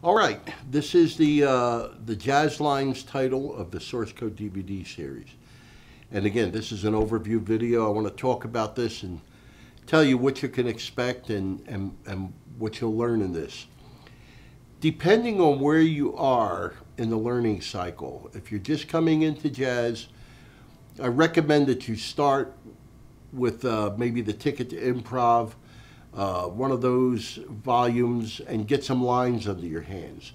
All right, this is the Jazz Lines title of the Source Code DVD series. And again, this is an overview video. I want to talk about this and tell you what you can expect and what you'll learn in this. Depending on where you are in the learning cycle, if you're just coming into jazz, I recommend that you start with maybe the Ticket to Improv, one of those volumes, and get some lines under your hands.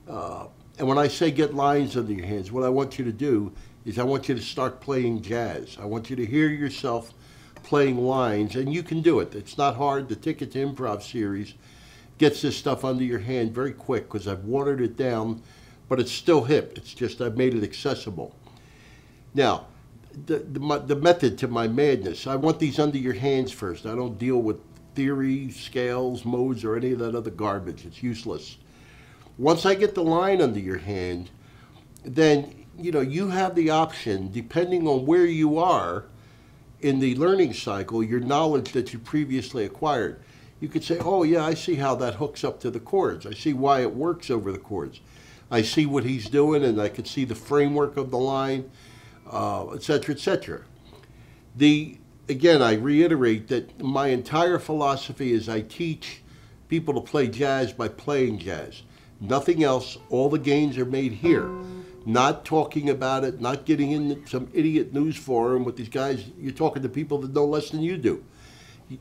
And when I say get lines under your hands, what I want you to do is I want you to start playing jazz. I want you to hear yourself playing lines, and you can do it. It's not hard. The Ticket to Improv series gets this stuff under your hand very quick because I've watered it down, but it's still hip. It's just I've made it accessible. Now, the method to my madness, I want these under your hands first. I don't deal with theory, scales, modes, or any of that other garbage. It's useless. Once I get the line under your hand, then you have the option, depending on where you are in the learning cycle, your knowledge that you previously acquired. You could say, oh yeah, I see how that hooks up to the chords. I see why it works over the chords. I see what he's doing, and I could see the framework of the line, etc., etc. Again, I reiterate that my entire philosophy is I teach people to play jazz by playing jazz. Nothing else. All the gains are made here. Not talking about it, not getting in some idiot news forum with these guys. You're talking to people that know less than you do.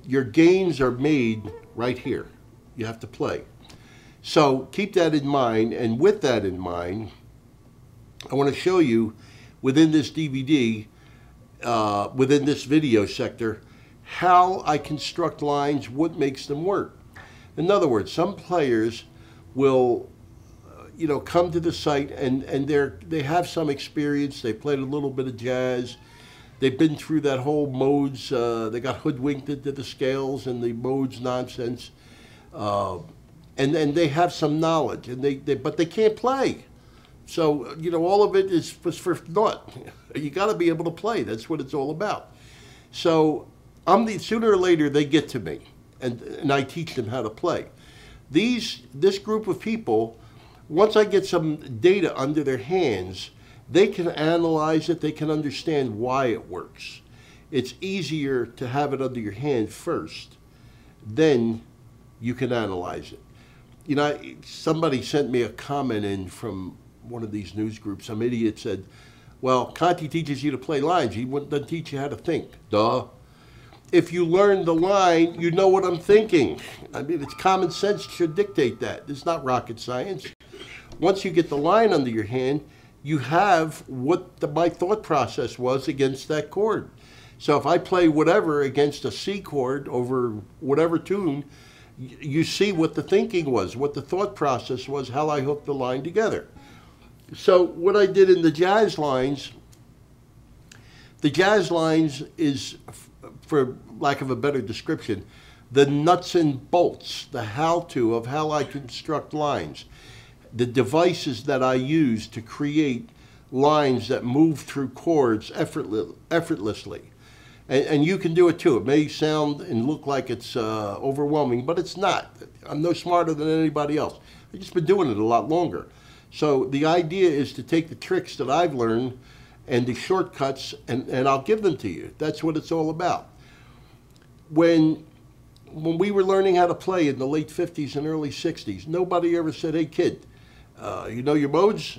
Your gains are made right here. You have to play. So keep that in mind, and with that in mind, I want to show you within this DVD, within this video sector, how I construct lines, what makes them work. In other words, some players will come to the site and they have some experience. They played a little bit of jazz. They've been through that whole modes. They got hoodwinked into the scales and the modes nonsense, and they have some knowledge, and but they can't play. So all of it was for naught. You got to be able to play. That's what it's all about. So sooner or later they get to me, and I teach them how to play. This group of people, once I get some data under their hands, they can analyze it. They can understand why it works. It's easier to have it under your hand first, then you can analyze it. Somebody sent me a comment in from one of these news groups. Some idiot said, well, Conti teaches you to play lines. He doesn't teach you how to think. Duh. If you learn the line, you know what I'm thinking. I mean, it's common sense should dictate that. It's not rocket science. Once you get the line under your hand, you have what my thought process was against that chord. So if I play whatever against a C chord over whatever tune, you see what the thinking was, what the thought process was, how I hooked the line together. So what I did in the jazz lines is, for lack of a better description, the nuts and bolts, the how-to of how I construct lines, the devices that I use to create lines that move through chords effortlessly. And you can do it too. It may sound and look like it's overwhelming, but it's not. I'm no smarter than anybody else. I've just been doing it a lot longer. So the idea is to take the tricks that I've learned and the shortcuts, and I'll give them to you. That's what it's all about. When we were learning how to play in the late 50s and early 60s, nobody ever said, hey kid, you know your modes?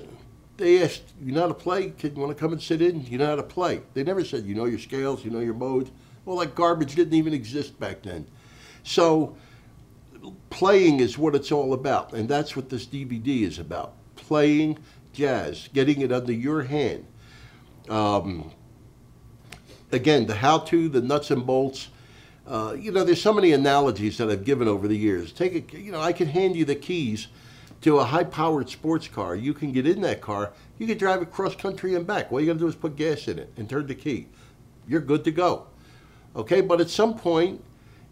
They asked, you know how to play? Kid, you want to come and sit in? You know how to play? They never said, you know your scales, you know your modes. Well, that garbage didn't even exist back then. So playing is what it's all about, and that's what this DVD is about. Playing jazz, getting it under your hand. Again, the how-to, the nuts and bolts. There's so many analogies that I've given over the years. I can hand you the keys to a high-powered sports car. You can get in that car. You can drive it cross country and back. All you got to do is put gas in it and turn the key. You're good to go. Okay, but at some point,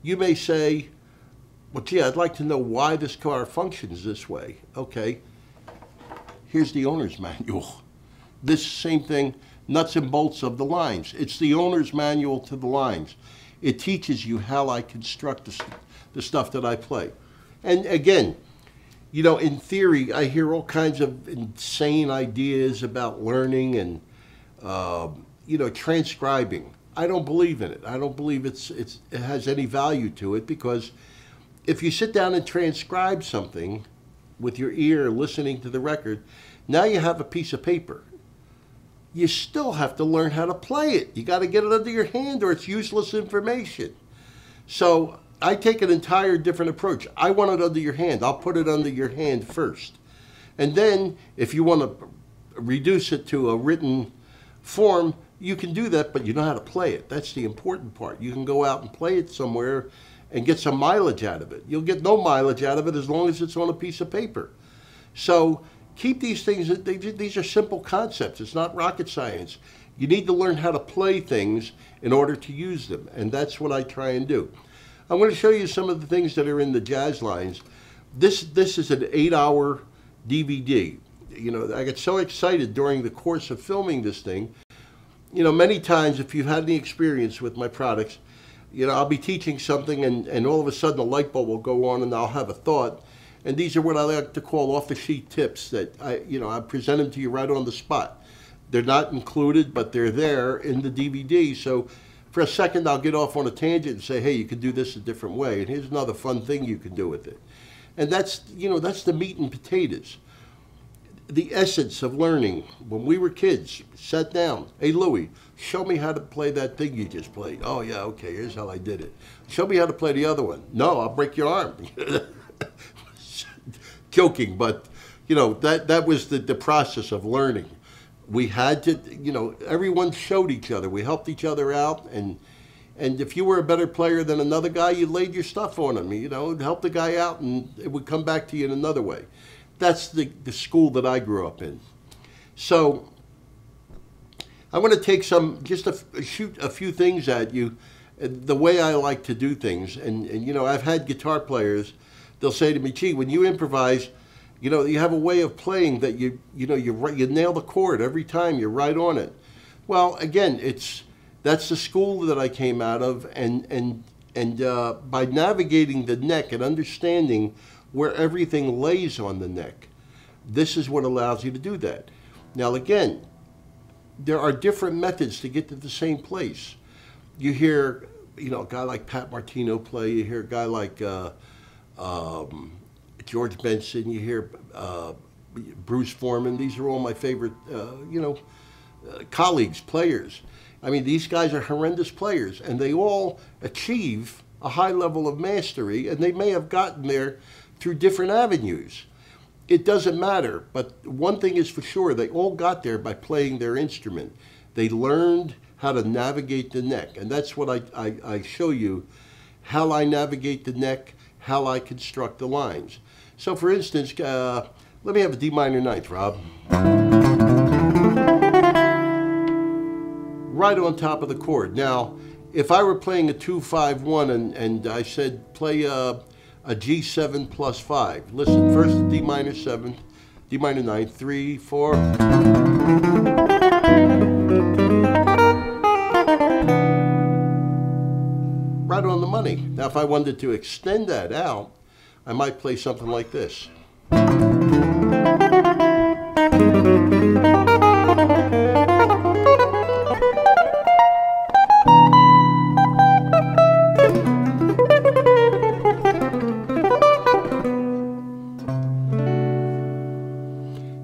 you may say, well, gee, I'd like to know why this car functions this way. Okay, here's the owner's manual. This same thing, nuts and bolts of the lines. It's the owner's manual to the lines. It teaches you how I construct the stuff that I play. And again, You know, in theory, I hear all kinds of insane ideas about learning and, you know, transcribing. I don't believe in it. I don't believe it has any value to it, because if you sit down and transcribe something with your ear listening to the record, now you have a piece of paper. You still have to learn how to play it. You got to get it under your hand, or it's useless information. So I take an entire different approach. I want it under your hand. I'll put it under your hand first. And then if you want to reduce it to a written form, you can do that, but you know how to play it. That's the important part. You can go out and play it somewhere and get some mileage out of it. You'll get no mileage out of it as long as it's on a piece of paper. So keep these things, these are simple concepts. It's not rocket science. You need to learn how to play things in order to use them, and that's what I try and do. I'm going to show you some of the things that are in the jazz lines. This is an 8-hour DVD. You know, I get so excited during the course of filming this thing. You know, many times, if you've had any experience with my products, you know, I'll be teaching something and all of a sudden a light bulb will go on and I'll have a thought. And these are what I like to call off-the-sheet tips that I present them to you right on the spot. They're not included, but they're there in the DVD. So for a second, I'll get off on a tangent and say, hey, you can do this a different way. And here's another fun thing you can do with it. And that's, you know, that's the meat and potatoes. The essence of learning. When we were kids, sat down. Hey, Louie, show me how to play that thing you just played. Oh, yeah, okay, here's how I did it. Show me how to play the other one. No, I'll break your arm. Joking, but, you know, that was the process of learning. We had to, you know, everyone showed each other. We helped each other out, and if you were a better player than another guy, you laid your stuff on him, you know, help the guy out, and it would come back to you in another way. That's the school that I grew up in. So I'm going to take shoot a few things at you, the way I like to do things. And you know, I've had guitar players, they'll say to me, gee, when you improvise, you know, you have a way of playing that you nail the chord every time, you're right on it. Well, again, that's the school that I came out of, and by navigating the neck and understanding where everything lays on the neck, this is what allows you to do that. Now, again, there are different methods to get to the same place. You hear, you know, a guy like Pat Martino play. You hear a guy like George Benson. You hear Bruce Foreman. These are all my favorite, colleagues, players. I mean, these guys are horrendous players, and they all achieve a high level of mastery, and they may have gotten there through different avenues. It doesn't matter, but one thing is for sure, they all got there by playing their instrument. They learned how to navigate the neck, and that's what I show you, how I navigate the neck, how I construct the lines. So for instance, let me have a D minor ninth, Rob. Right on top of the chord. Now, if I were playing a 2-5-1 and I said play a G7 plus 5. Listen, first D minor 7th, D minor 9th, 3, 4. Right on the money. Now, if I wanted to extend that out, I might play something like this.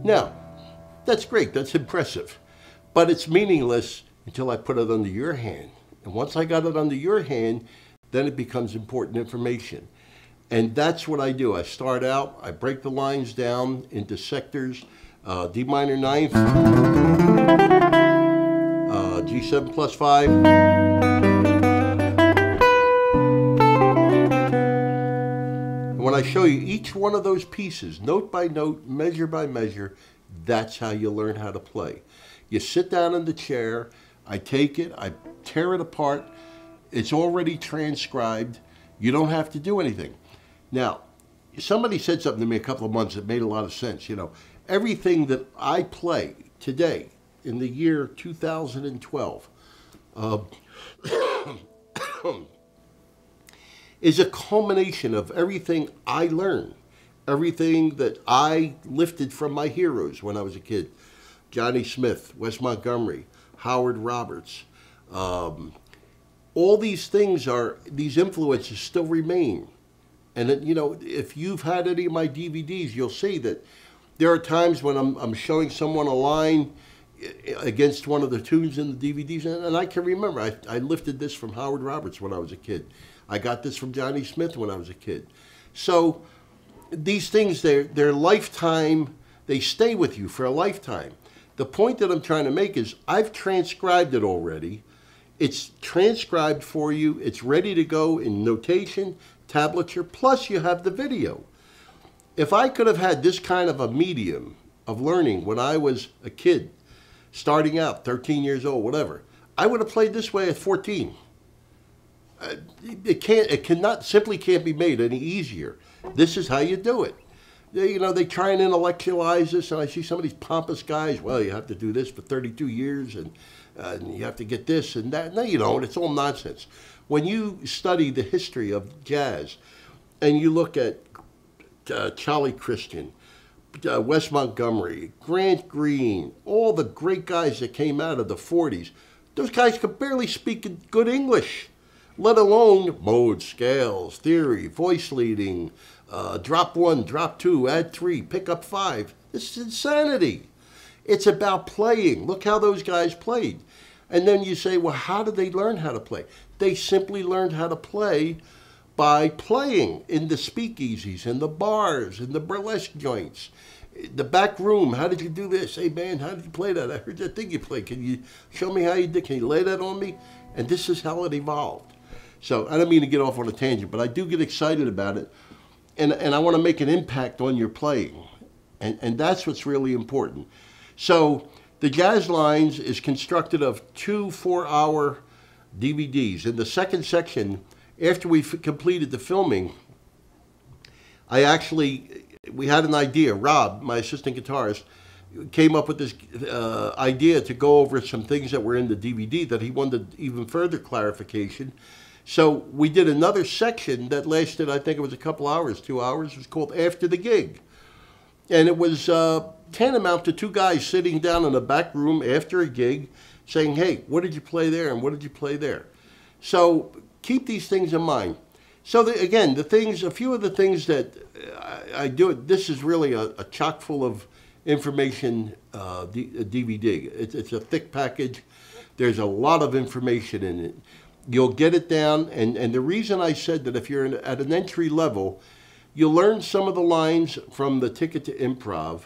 Now, that's great, that's impressive, but it's meaningless until I put it under your hand. And once I got it under your hand, then it becomes important information. And that's what I do. I start out, I break the lines down into sectors, D minor 9th, G7 plus 5. When I show you each one of those pieces, note by note, measure by measure, that's how you learn how to play. You sit down in the chair, I take it, I tear it apart, it's already transcribed, you don't have to do anything. Now, somebody said something to me a couple of months that made a lot of sense. You know, everything that I play today in the year 2012 is a culmination of everything I learned everything that I lifted from my heroes when I was a kid. Johnny Smith, Wes Montgomery, Howard Roberts. All these things these influences still remain. And, if you've had any of my DVDs, you'll see that there are times when I'm showing someone a line against one of the tunes in the DVDs, and I can remember, I lifted this from Howard Roberts when I was a kid. I got this from Johnny Smith when I was a kid. So these things, they're lifetime, they stay with you for a lifetime. The point that I'm trying to make is I've transcribed it already. It's transcribed for you. It's ready to go in notation, tablature, plus you have the video. If I could have had this kind of a medium of learning when I was a kid, starting out, 13 years old, whatever, I would have played this way at 14. It simply can't be made any easier. This is how you do it. They try and intellectualize this, and I see some of these pompous guys, well, you have to do this for 32 years, and you have to get this and that. No, you don't. It's all nonsense. When you study the history of jazz, and you look at Charlie Christian, Wes Montgomery, Grant Green, all the great guys that came out of the 40s, those guys could barely speak good English, let alone modes, scales, theory, voice leading, drop 1, drop 2, add 3, pick up 5. This is insanity. It's about playing. Look how those guys played. And then you say, well, how did they learn how to play? They simply learned how to play by playing in the speakeasies, in the bars, in the burlesque joints, the back room. How did you do this? Hey, man, how did you play that? I heard that thing you played. Can you show me how you did? Can you lay that on me? And this is how it evolved. So I don't mean to get off on a tangent, but I do get excited about it. And I want to make an impact on your playing. And that's what's really important. So the Jazz Lines is constructed of 2 4-hour DVDs. In the second section, after we completed the filming, we had an idea. Rob, my assistant guitarist, came up with this idea to go over some things that were in the DVD that he wanted even further clarification. So we did another section that lasted, I think it was a couple hours, 2 hours. It was called After the Gig. And it was tantamount to 2 guys sitting down in a back room after a gig saying, hey, what did you play there and what did you play there? So keep these things in mind. So again, a few of the things that I do, this is really a chock full of information DVD. It's a thick package. There's a lot of information in it. You'll get it down, and the reason I said that if you're at an entry level, you'll learn some of the lines from the Ticket to Improv,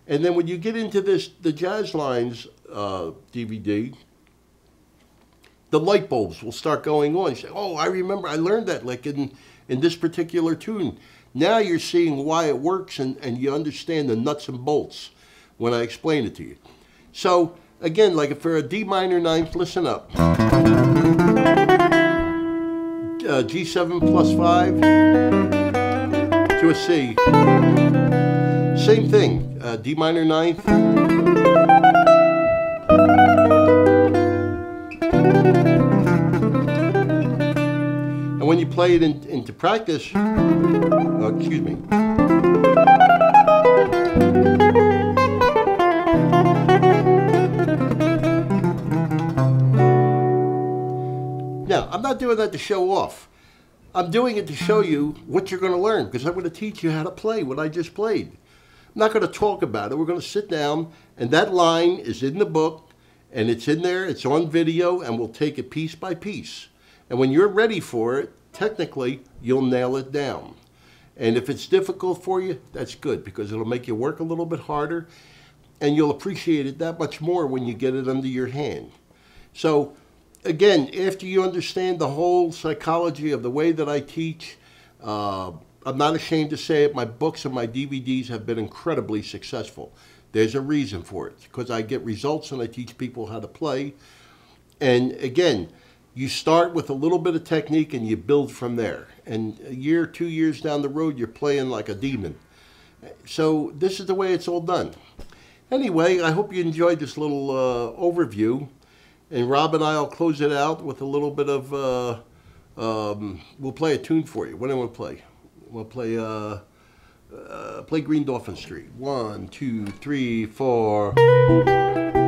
and then when you get into the Jazz Lines DVD, the light bulbs will start going on. You say, oh, I remember I learned that like in this particular tune. Now you're seeing why it works, and you understand the nuts and bolts when I explain it to you. So again, like for a D minor ninth, listen up. G7 plus 5 to a C. Same thing, D minor ninth. And when you play it into practice, excuse me. Now, I'm not doing that to show off. I'm doing it to show you what you're going to learn, because I'm going to teach you how to play what I just played. I'm not going to talk about it. We're going to sit down, and that line is in the book, and it's in there, it's on video, and we'll take it piece by piece. And when you're ready for it, technically, you'll nail it down. And if it's difficult for you, that's good, because it'll make you work a little bit harder, and you'll appreciate it that much more when you get it under your hand. So, again, after you understand the whole psychology of the way that I teach, I'm not ashamed to say it, my books and my DVDs have been incredibly successful. There's a reason for it, because I get results and I teach people how to play. And again, you start with a little bit of technique and you build from there. And a year, 2 years down the road, you're playing like a demon. So this is the way it's all done. Anyway, I hope you enjoyed this little overview. And Rob and I will close it out with a little bit of, we'll play a tune for you. What do I want to play? We'll play Play Green Dolphin Street. 1, 2, 3, 4.